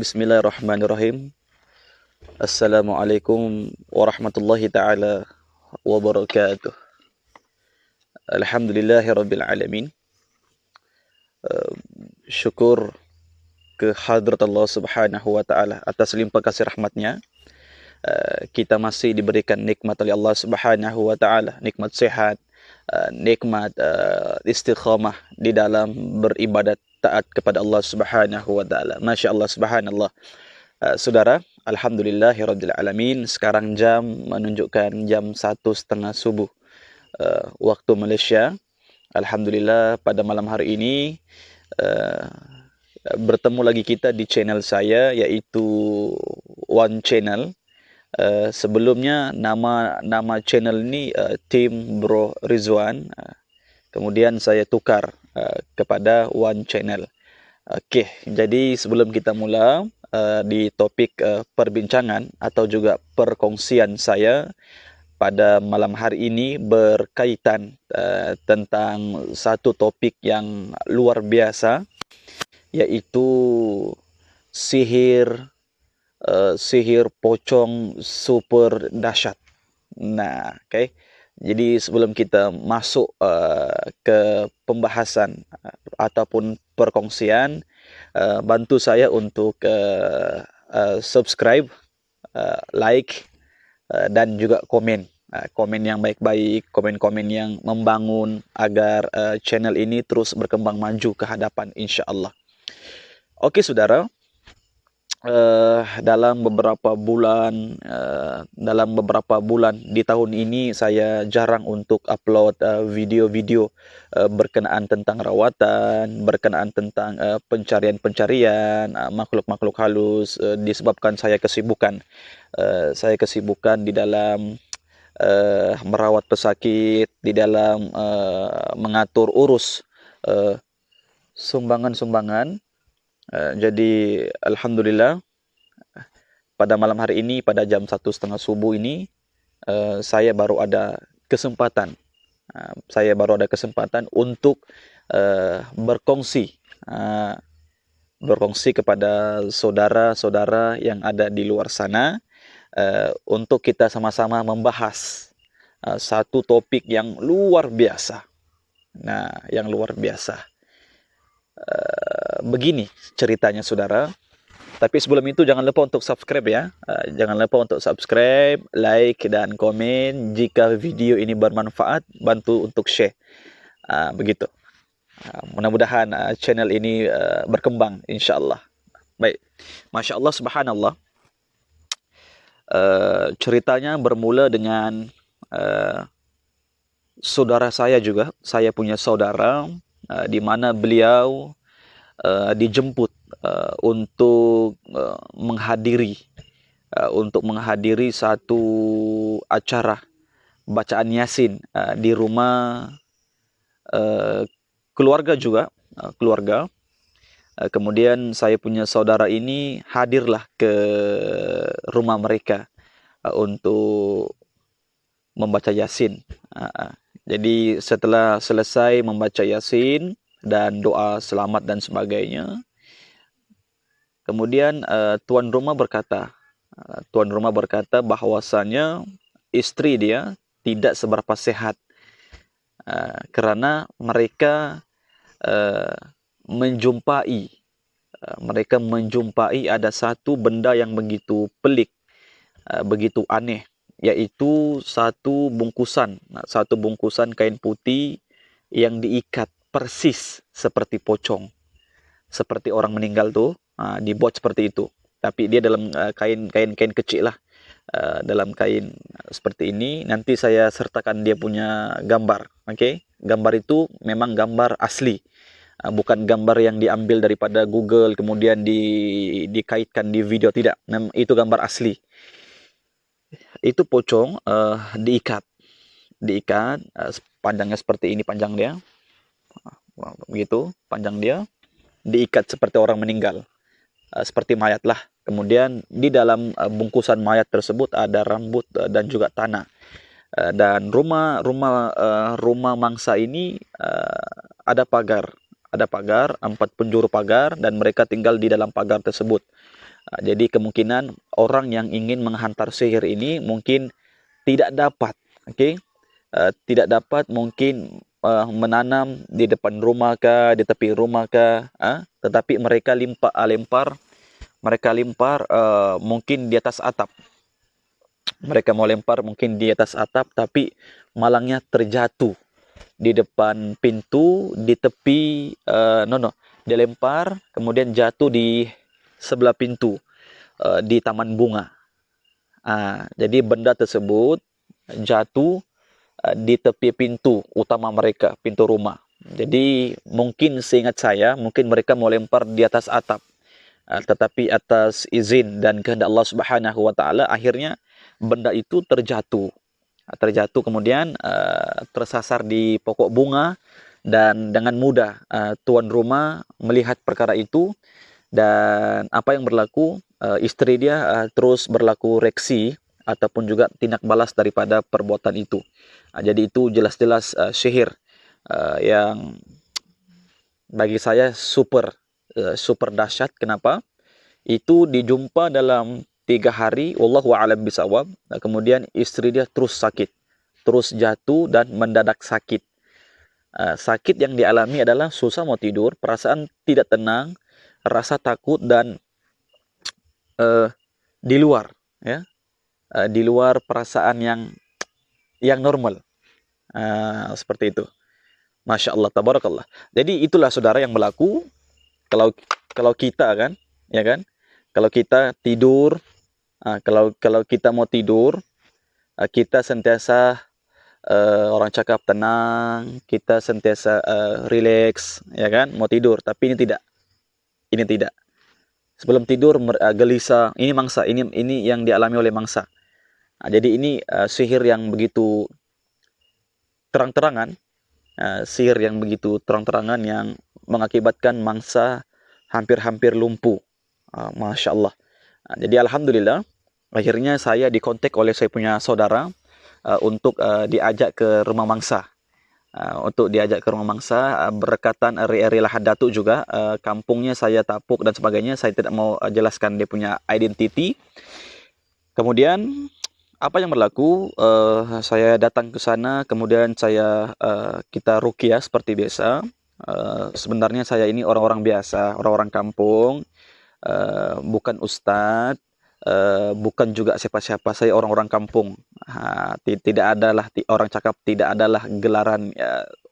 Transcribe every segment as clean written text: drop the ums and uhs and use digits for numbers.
Bismillahirrahmanirrahim. Assalamualaikum warahmatullahi taala wabarakatuh. Alhamdulillahirabbil alamin. Syukur ke hadrat Allah Subhanahu wa taala atas limpah kasih rahmatnya. Kita masih diberikan nikmat oleh Allah Subhanahu wa taala, nikmat sehat, nikmat istiqamah di dalam beribadat taat kepada Allah Subhanahu wa taala. Masya Allah, subhanallah. Saudara, alhamdulillahirabbil alamin. Sekarang jam menunjukkan jam 1:30 subuh waktu Malaysia. Alhamdulillah, pada malam hari ini bertemu lagi kita di channel saya, yaitu One Channel. Sebelumnya nama channel ini Tim Bro Rizwan. Kemudian saya tukar kepada One Channel. Okey, jadi sebelum kita mula di topik perbincangan atau juga perkongsian saya pada malam hari ini berkaitan tentang satu topik yang luar biasa, yaitu sihir pocong super dahsyat. Nah, okey. Jadi sebelum kita masuk ke pembahasan ataupun perkongsian, bantu saya untuk subscribe, like, dan juga komen. Komen yang baik-baik, komen-komen yang membangun agar channel ini terus berkembang maju ke hadapan, insya-Allah. Okey saudara, dalam beberapa bulan di tahun ini saya jarang untuk upload video-video berkenaan tentang rawatan, berkenaan tentang pencarian-pencarian makhluk-makhluk halus, disebabkan saya kesibukan di dalam merawat pesakit, di dalam mengatur urus sumbangan-sumbangan. Jadi alhamdulillah, pada malam hari ini pada jam 1:30 subuh ini saya baru ada kesempatan untuk berkongsi kepada saudara-saudara yang ada di luar sana, untuk kita sama-sama membahas satu topik yang luar biasa. Nah, yang luar biasa. Begini ceritanya saudara. Tapi sebelum itu jangan lupa untuk subscribe ya. Jangan lupa untuk subscribe, like dan komen. Jika video ini bermanfaat, bantu untuk share. Begitu. Mudah-mudahan channel ini berkembang, insya-Allah. Baik. Masya Allah, subhanallah. Ceritanya bermula dengan saudara saya juga. Saya punya saudara di mana beliau dijemput untuk menghadiri satu acara bacaan Yasin di rumah keluarga juga, keluarga. Kemudian saya punya saudara ini hadirlah ke rumah mereka untuk membaca Yasin. Jadi setelah selesai membaca Yasin dan doa selamat dan sebagainya, kemudian tuan rumah berkata bahwasanya istri dia tidak seberapa sehat, kerana mereka menjumpai ada satu benda yang begitu pelik, begitu aneh, yaitu satu bungkusan kain putih yang diikat persis seperti pocong, seperti orang meninggal tuh, dibuat seperti itu. Tapi dia dalam kain kecil lah, dalam kain seperti ini. Nanti saya sertakan dia punya gambar. Okey, gambar itu memang gambar asli, bukan gambar yang diambil daripada Google kemudian dikaitkan di video, tidak. Itu gambar asli. Itu pocong diikat, panjangnya seperti ini, panjang dia. Begitu panjang dia, diikat seperti orang meninggal, seperti mayat lah. Kemudian di dalam bungkusan mayat tersebut ada rambut dan juga tanah. Dan rumah mangsa ini ada pagar, 4 penjuru pagar, dan mereka tinggal di dalam pagar tersebut. Jadi kemungkinan orang yang ingin menghantar sihir ini mungkin tidak dapat, okey? Tidak dapat mungkin menanam di depan rumah kah, di tepi rumah kah, tetapi mereka lempar mungkin di atas atap. Mereka mau lempar mungkin di atas atap, tapi malangnya terjatuh di depan pintu, di tepi, dia lempar, kemudian jatuh di sebelah pintu, di taman bunga. Jadi benda tersebut jatuh di tepi pintu utama mereka, pintu rumah. Jadi mungkin seingat saya, mungkin mereka mau lempar di atas atap. Tetapi atas izin dan kehendak Allah Subhanahu wa taala, akhirnya benda itu terjatuh kemudian tersasar di pokok bunga, dan dengan mudah tuan rumah melihat perkara itu. Dan apa yang berlaku, istri dia terus berlaku reaksi ataupun juga tindak balas daripada perbuatan itu. Jadi itu jelas-jelas sihir yang bagi saya super dahsyat. Kenapa? Itu dijumpa dalam 3 hari, wallahu a'lam bisawab. Kemudian istri dia terus sakit, terus jatuh dan mendadak sakit. Sakit yang dialami adalah susah mau tidur, perasaan tidak tenang, rasa takut, dan di luar, ya, di luar perasaan yang normal, seperti itu. Masya Allah, tabarakallah. Jadi itulah saudara yang berlaku kalau kita kan, ya kan? Kalau kita tidur, kalau kita mau tidur, kita sentiasa orang cakap tenang, kita sentiasa relax, ya kan? Mau tidur, tapi ini tidak. Sebelum tidur gelisah. Ini mangsa, ini yang dialami oleh mangsa. Jadi ini sihir yang begitu terang-terangan, sihir yang begitu terang-terangan yang mengakibatkan mangsa hampir-hampir lumpuh. Masya Allah. Jadi alhamdulillah, akhirnya saya dikontak oleh saya punya saudara untuk diajak ke rumah mangsa. Berkatan area Lahad Datuk juga, kampungnya saya tapuk dan sebagainya. Saya tidak mau jelaskan dia punya identiti. Kemudian apa yang berlaku, saya datang ke sana, kemudian kita ruqyah seperti biasa. Sebenarnya saya ini orang-orang biasa, orang-orang kampung, bukan ustadz, bukan juga siapa-siapa. Saya orang-orang kampung. Tidak adalah orang cakap, tidak adalah gelaran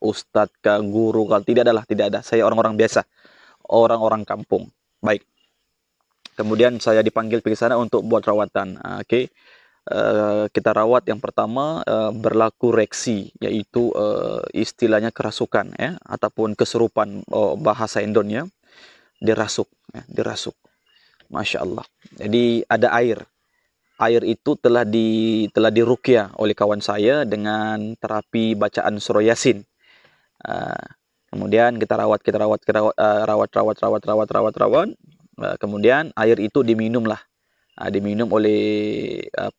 ustadz ke guru, tidak ada. Saya orang-orang biasa, orang-orang kampung. Baik. Kemudian saya dipanggil pergi sana untuk buat rawatan. Okey. Kita rawat. Yang pertama berlaku reaksi, iaitu istilahnya kerasukan, ya, ataupun kesurupan, bahasa Indonya, dirasuk, ya, dirasuk. Masya Allah. Jadi ada air itu telah diruqyah oleh kawan saya dengan terapi bacaan surah Yasin. Kemudian kita rawat. Kemudian air itu diminum oleh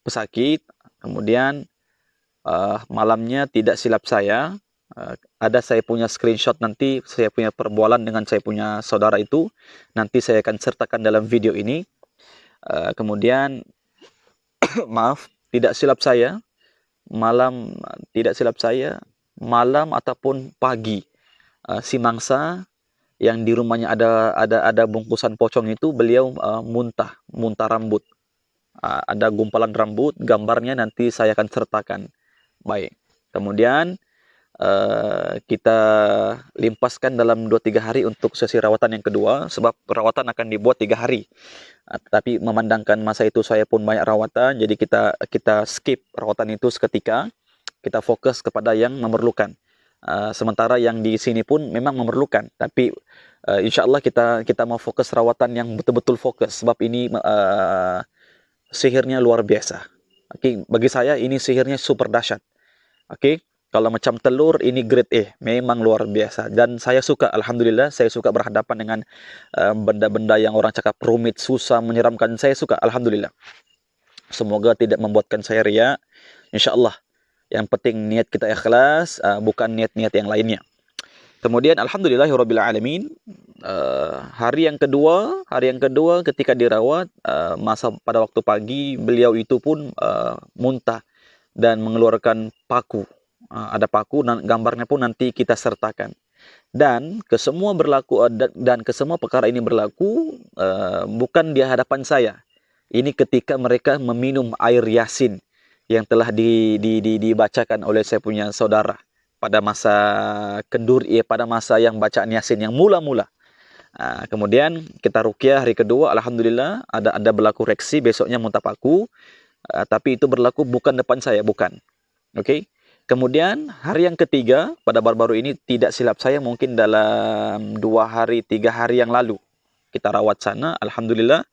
pesakit. Kemudian malamnya, tidak silap saya, ada saya punya screenshot, nanti saya punya perbualan dengan saya punya saudara itu, nanti saya akan sertakan dalam video ini. Kemudian maaf, tidak silap saya malam ataupun pagi, si mangsa yang di rumahnya ada bungkusan pocong itu, beliau muntah rambut. Ada gumpalan rambut, gambarnya nanti saya akan sertakan. Baik. Kemudian kita limpaskan dalam 2-3 hari untuk sesi rawatan yang kedua, sebab perawatan akan dibuat 3 hari. Tapi memandangkan masa itu saya pun banyak rawatan, jadi kita skip rawatan itu seketika. Kita fokus kepada yang memerlukan. Sementara yang di sini pun memang memerlukan, tapi insya-Allah kita mau fokus rawatan yang betul-betul fokus, sebab ini sihirnya luar biasa. Okey, bagi saya ini sihirnya super dahsyat. Okey, kalau macam telur, ini grade A, memang luar biasa. Dan saya suka, alhamdulillah, saya suka berhadapan dengan benda-benda yang orang cakap rumit, susah, menyeramkan. Saya suka, alhamdulillah. Semoga tidak membuatkan saya riya, insya-Allah. Yang penting niat kita ikhlas, bukan niat-niat yang lainnya. Kemudian alhamdulillahirabbil alamin, hari yang kedua ketika dirawat, masa pada waktu pagi beliau itu pun muntah dan mengeluarkan paku. Ada paku dan gambarnya pun nanti kita sertakan. Dan kesemua berlaku dan kesemua perkara ini berlaku bukan di hadapan saya. Ini ketika mereka meminum air Yasin yang telah dibacakan oleh saya punya saudara pada masa pada masa yang bacaan Yasin yang mula-mula. Kemudian kita ruqyah hari kedua, alhamdulillah ada berlaku reaksi, besoknya muntah paku, tapi itu berlaku bukan depan saya, bukan. Okey. Kemudian hari yang ketiga pada baru-baru ini, tidak silap saya mungkin dalam 2 hari 3 hari yang lalu kita rawat sana, alhamdulillah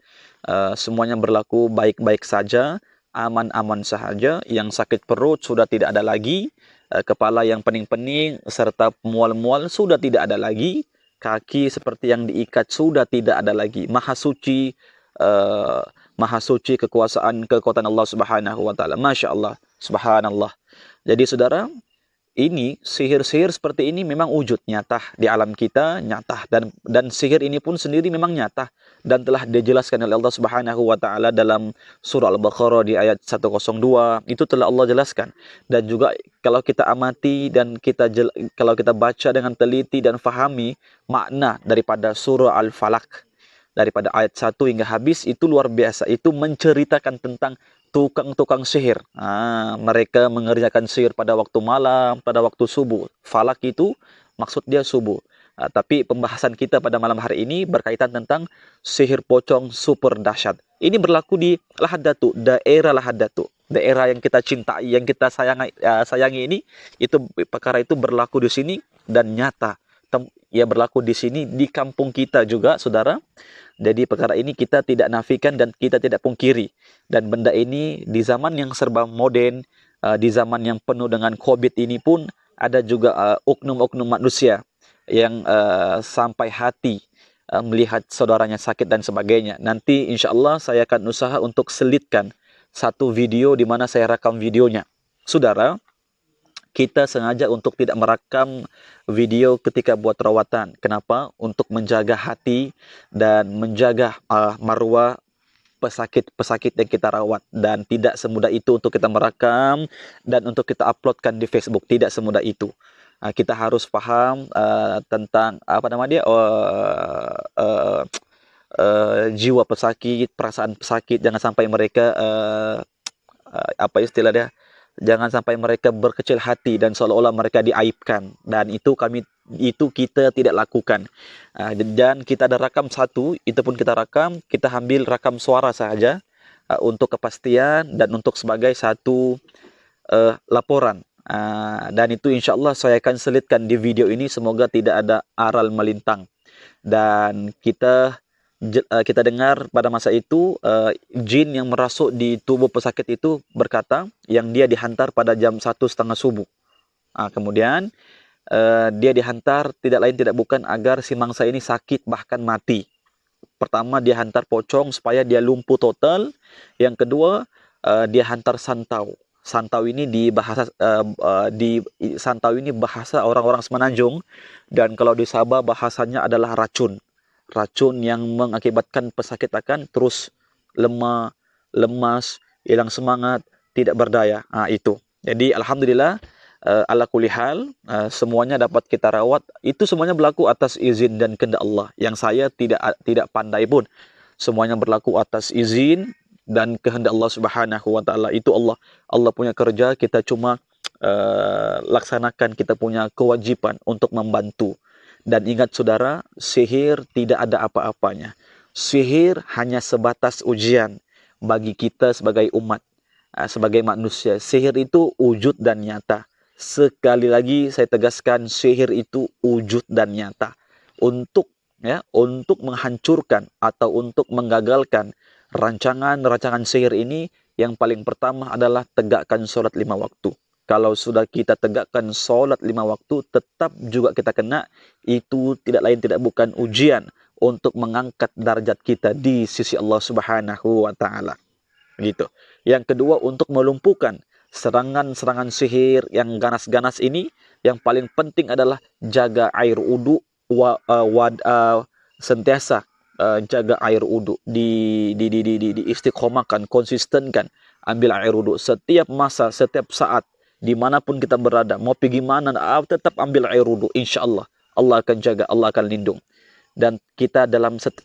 semuanya berlaku baik-baik saja, aman-aman sahaja. Yang sakit perut sudah tidak ada lagi, kepala yang pening-pening serta mual-mual sudah tidak ada lagi, kaki seperti yang diikat sudah tidak ada lagi. Maha suci kekuasaan Allah Subhanahu wa taala. Masya Allah, subhanallah. Jadi saudara, ini sihir-sihir seperti ini memang wujud nyata di alam kita, nyata, dan sihir ini pun sendiri memang nyata dan telah dijelaskan oleh Allah Subhanahu wa taala dalam surah Al-Baqarah di ayat 102. Itu telah Allah jelaskan. Dan juga kalau kita amati dan kalau kita baca dengan teliti dan fahami makna daripada surah Al-Falaq daripada ayat 1 hingga habis, itu luar biasa. Itu menceritakan tentang tukang-tukang sihir. Mereka mengerjakan sihir pada waktu malam, pada waktu subuh. Falak itu maksud dia subuh. Tapi pembahasan kita pada malam hari ini berkaitan tentang sihir pocong super dahsyat. Ini berlaku di Lahad Datu, daerah Lahad Datu. Daerah yang kita cintai, yang kita sayangi ini, itu perkara itu berlaku di sini dan nyata. Ya berlaku di sini, di kampung kita juga, saudara. Jadi perkara ini kita tidak nafikan dan kita tidak pungkiri. Dan benda ini di zaman yang serba moden, di zaman yang penuh dengan COVID ini pun ada juga oknum-oknum manusia yang sampai hati melihat saudaranya sakit dan sebagainya. Nanti insya Allah saya akan usaha untuk selitkan satu video di mana saya rekam videonya. Saudara, kita sengaja untuk tidak merekam video ketika buat rawatan. Kenapa? Untuk menjaga hati dan menjaga marwah pesakit-pesakit yang kita rawat. Dan tidak semudah itu untuk kita merekam dan untuk kita uploadkan di Facebook. Tidak semudah itu. Kita harus paham tentang jiwa pesakit, perasaan pesakit. Jangan sampai mereka jangan sampai mereka berkecil hati dan seolah-olah mereka diaibkan, dan itu kita tidak lakukan. Dan kita ada rakam satu, itu pun kita rakam, kita ambil rakam suara saja untuk kepastian dan untuk sebagai satu laporan. Dan itu insya Allah saya akan selitkan di video ini, semoga tidak ada aral melintang. Dan kita dengar pada masa itu jin yang merasuk di tubuh pesakit itu berkata yang dia dihantar pada jam 1:30 subuh. Kemudian dia dihantar tidak lain tidak bukan agar si mangsa ini sakit bahkan mati. Pertama dia hantar pocong supaya dia lumpuh total. Yang kedua dia hantar santau. Santau ini santau ini bahasa orang-orang Semenanjung, dan kalau di Sabah bahasanya adalah racun. Racun yang mengakibatkan pesakit akan terus lemah, lemas, hilang semangat, tidak berdaya. Itu. Jadi alhamdulillah ala kulli hal semuanya dapat kita rawat. Itu semuanya berlaku atas izin dan kehendak Allah. Yang saya tidak pandai pun. Semuanya berlaku atas izin dan kehendak Allah Subhanahu wa taala. Itu Allah punya kerja, kita cuma laksanakan, kita punya kewajiban untuk membantu. Dan ingat saudara, sihir tidak ada apa-apanya. Sihir hanya sebatas ujian bagi kita sebagai umat, sebagai manusia. Sihir itu wujud dan nyata. Sekali lagi saya tegaskan, sihir itu wujud dan nyata. Untuk menghancurkan atau untuk menggagalkan rancangan sihir ini, yang paling pertama adalah tegakkan sholat 5 waktu. Kalau sudah kita tegakkan sholat 5 waktu, tetap juga kita kena. Itu tidak lain tidak bukan ujian untuk mengangkat darjat kita di sisi Allah Subhanahu wa taala. Begitu. Yang kedua, untuk melumpuhkan serangan-serangan sihir yang ganas-ganas ini, Yang paling penting adalah jaga air wudu, sentiasa jaga air wudu, di istiqomahkan, konsistenkan, ambil air wudu setiap masa, setiap saat, dimanapun kita berada, mau pergi mana, tetap ambil air wudu. Insya Allah, Allah akan jaga, Allah akan lindung. Dan kita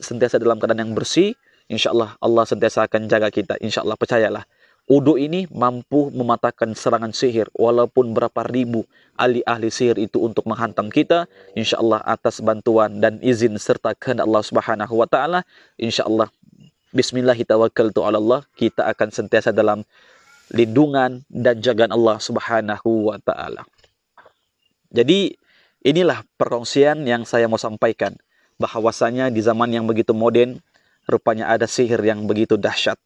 sentiasa dalam keadaan yang bersih, insya Allah, Allah sentiasa akan jaga kita. Insya Allah, percayalah. Wudu ini mampu mematahkan serangan sihir, walaupun berapa ribu ahli sihir itu untuk menghantam kita. Insya Allah, atas bantuan dan izin serta kehendak Allah Subhanahu wa Ta'ala, insya Allah, Bismillahirrahmanirrahim, kita akan sentiasa dalam lindungan dan jagaan Allah Subhanahu wa Ta'ala. Jadi inilah perkongsian yang saya mau sampaikan, bahwasanya di zaman yang begitu modern, rupanya ada sihir yang begitu dahsyat.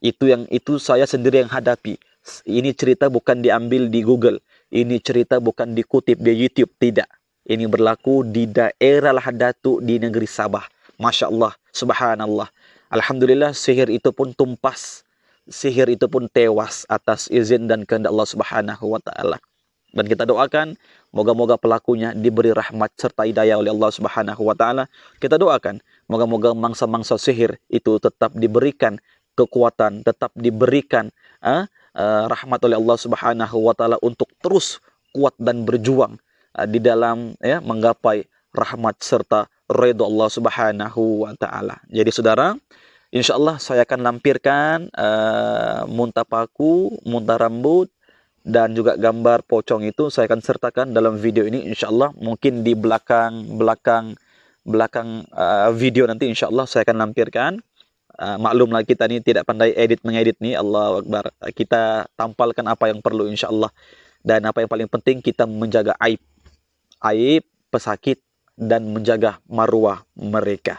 Itu saya sendiri yang hadapi. Ini cerita bukan diambil di Google, ini cerita bukan dikutip di YouTube, tidak. Ini berlaku di daerah Lahadatu di negeri Sabah. Masya Allah, subhanallah. Alhamdulillah, sihir itu pun tumpas, sihir itu pun tewas atas izin dan kehendak Allah Subhanahu wa Ta'ala. Dan kita doakan, moga-moga pelakunya diberi rahmat serta hidayah oleh Allah Subhanahu wa Ta'ala. Kita doakan, moga-moga mangsa-mangsa sihir itu tetap diberikan kekuatan, tetap diberikan rahmat oleh Allah Subhanahu wa Ta'ala untuk terus kuat dan berjuang di dalam menggapai rahmat serta ridha Allah Subhanahu wa Ta'ala. Jadi saudara, insya Allah saya akan lampirkan muntah paku, muntah rambut, dan juga gambar pocong itu saya akan sertakan dalam video ini. Insya Allah mungkin di belakang video nanti insya Allah saya akan lampirkan. Maklumlah kita ini tidak pandai mengedit nih, Allah Akbar. Kita tampalkan apa yang perlu insya Allah. Dan apa yang paling penting, kita menjaga aib pesakit dan menjaga marwah mereka.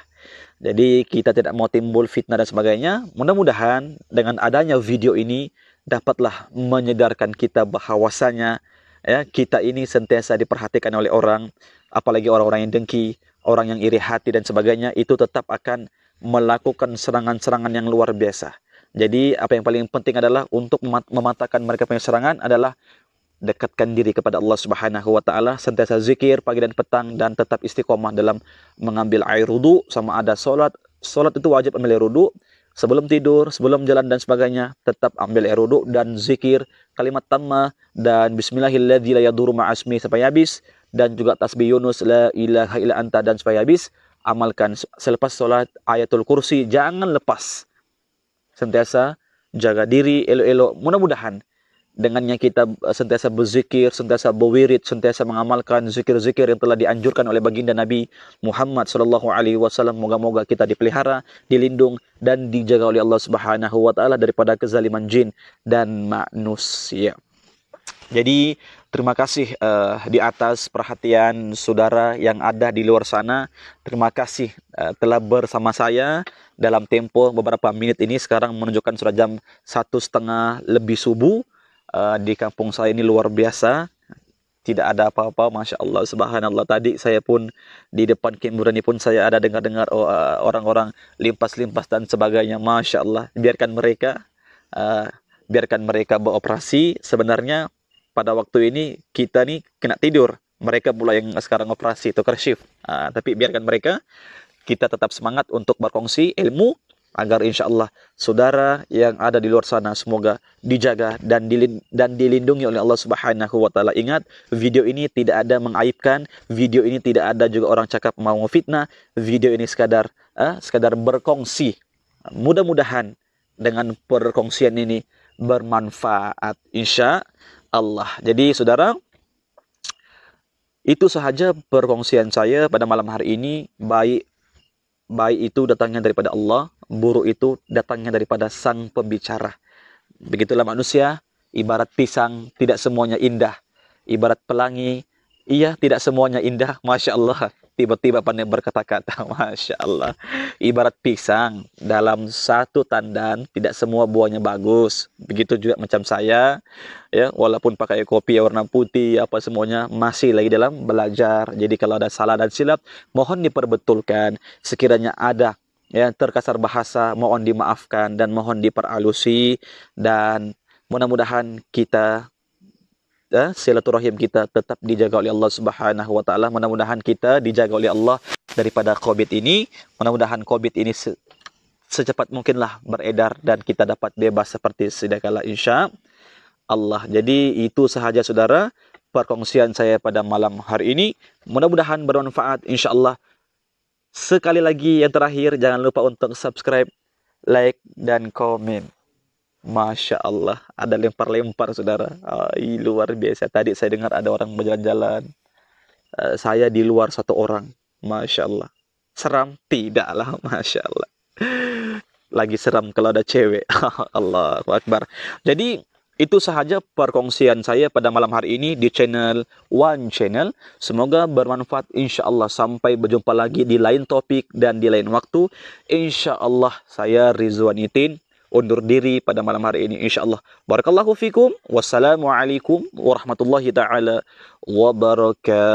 Jadi kita tidak mau timbul fitnah dan sebagainya. Mudah-mudahan dengan adanya video ini dapatlah menyadarkan kita bahwasanya kita ini sentiasa diperhatikan oleh orang, apalagi orang-orang yang dengki, orang yang iri hati dan sebagainya, itu tetap akan melakukan serangan-serangan yang luar biasa. Jadi apa yang paling penting adalah untuk mematahkan mereka punya serangan adalah dekatkan diri kepada Allah Subhanahu wa Ta'ala, sentiasa zikir pagi dan petang, dan tetap istiqomah dalam mengambil air wudu. Sama ada solat itu wajib ambil air wudu, sebelum tidur, sebelum jalan dan sebagainya, tetap ambil air wudu dan zikir kalimat tamma dan bismillahilladzi la yadurru ma'asmi sampai habis, dan juga tasbih Yunus la ilaha illa anta dan sampai habis. Amalkan selepas solat ayatul kursi, jangan lepas. Sentiasa jaga diri, elok-elok. Mudah-mudahan dengannya kita sentiasa berzikir, sentiasa berwirid, sentiasa mengamalkan zikir-zikir yang telah dianjurkan oleh baginda Nabi Muhammad sallallahu alaihi wasallam, moga-moga kita dipelihara, dilindung dan dijaga oleh Allah Subhanahu wa Ta'ala daripada kezaliman jin dan manusia. Jadi terima kasih di atas perhatian saudara yang ada di luar sana. Terima kasih telah bersama saya dalam tempo beberapa menit ini. Sekarang menunjukkan sudah jam 1:30 lebih subuh. Di kampung saya ini luar biasa, tidak ada apa-apa, Masya Allah, subhanallah. Tadi saya pun di depan Kimburan ini pun saya ada dengar-dengar orang-orang limpas-limpas dan sebagainya. Masya Allah, biarkan mereka beroperasi. Sebenarnya pada waktu ini kita nih kena tidur, mereka pula yang sekarang operasi tukar shift. Tapi biarkan mereka, kita tetap semangat untuk berkongsi ilmu, agar insya Allah saudara yang ada di luar sana semoga dijaga dan dilindungi oleh Allah Subhanahu wa Ta'ala. Ingat, video ini tidak ada mengaibkan, video ini tidak ada juga orang cakap mau fitnah, video ini sekadar berkongsi. Mudah-mudahan dengan perkongsian ini bermanfaat insya Allah. Jadi saudara, itu sahaja perkongsian saya pada malam hari ini. Baik itu datangnya daripada Allah, buruk itu datangnya daripada sang pembicara. Begitulah manusia, ibarat pisang, tidak semuanya indah. Ibarat pelangi, iya tidak semuanya indah. Masya Allah, tiba-tiba pandai berkata-kata. Masya Allah. Ibarat pisang, dalam satu tandan, tidak semua buahnya bagus. Begitu juga macam saya, ya, walaupun pakai kopi warna putih, apa semuanya, masih lagi dalam belajar. Jadi kalau ada salah dan silap, mohon diperbetulkan. Sekiranya ada terkasar bahasa, mohon dimaafkan dan mohon diperalusi. Dan mudah-mudahan kita silaturahim kita tetap dijaga oleh Allah Subhanahu wa taala. Mudah-mudahan kita dijaga oleh Allah daripada Covid ini. Mudah-mudahan Covid ini secepat mungkinlah beredar dan kita dapat bebas seperti sedia kala insya Allah. Jadi itu sahaja saudara perkongsian saya pada malam hari ini. Mudah-mudahan bermanfaat insya Allah. Sekali lagi yang terakhir, jangan lupa untuk subscribe, like, dan komen. Masya Allah, ada lempar-lempar saudara. Luar biasa. Tadi saya dengar ada orang berjalan-jalan. Saya di luar satu orang. Masya Allah. Seram? Tidaklah, Masya Allah. Lagi seram kalau ada cewek. Allahu Akbar. Jadi itu sahaja perkongsian saya pada malam hari ini di channel One Channel. Semoga bermanfaat insya Allah. Sampai berjumpa lagi di lain topik dan di lain waktu. Insya Allah saya Rizwan Itin undur diri pada malam hari ini insya Allah. Barakallahu fikum. Wassalamualaikum warahmatullahi ta'ala wabarakatuh.